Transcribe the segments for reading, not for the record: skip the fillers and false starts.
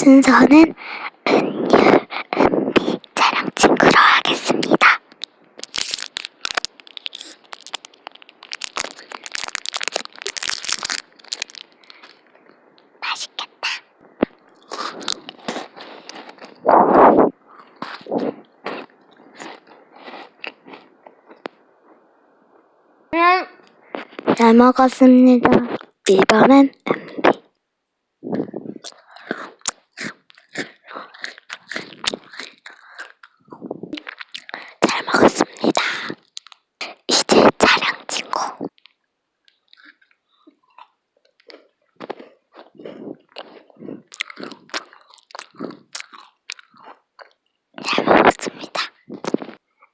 순서는 은유, 은비, 촬영 친구로 하겠습니다. 맛있겠다. 잘 먹었습니다. 이번엔 은비. 잘 먹었습니다. 이제 촬영 친구. 잘 먹었습니다.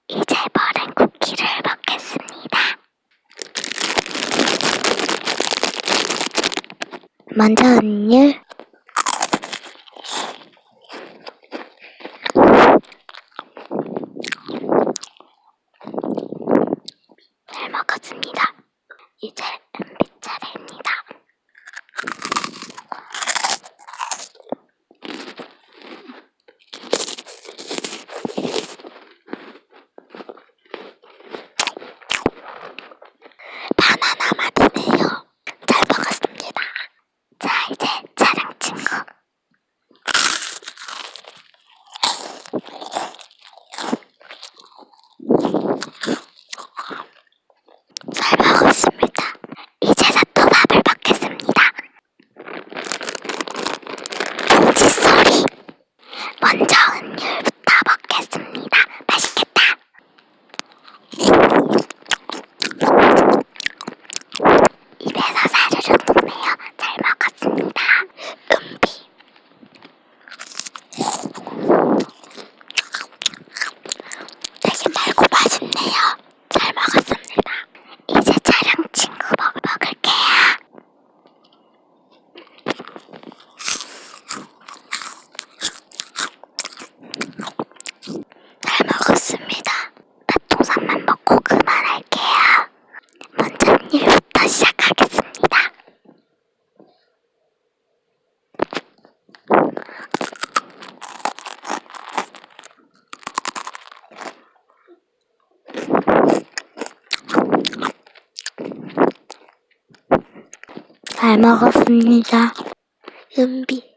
이제 버린 쿠키를 먹겠습니다. 먼저 은유. 잘 먹었습니다. 이제 은비 차례입니다. 바나나 맛이네요. 잘 먹었습니다. 자, 이제 촬영 친구. 잘 먹었습니다. 이제 사또밥을 먹겠습니다. 봉지 소리. 먼저 은율부터 먹겠습니다. 맛있겠다. 입에서 사르르 녹네요. 잘 먹었습니다. 은비. 되게 달고 맛있네요. 잘 먹었습니다. 이제 촬영 친구 먹을게요. 잘 먹었습니다. 맛동산만 먹고 그만할게요. 먼저 일부터 시작하겠습니다. 잘 먹었습니다. 은비.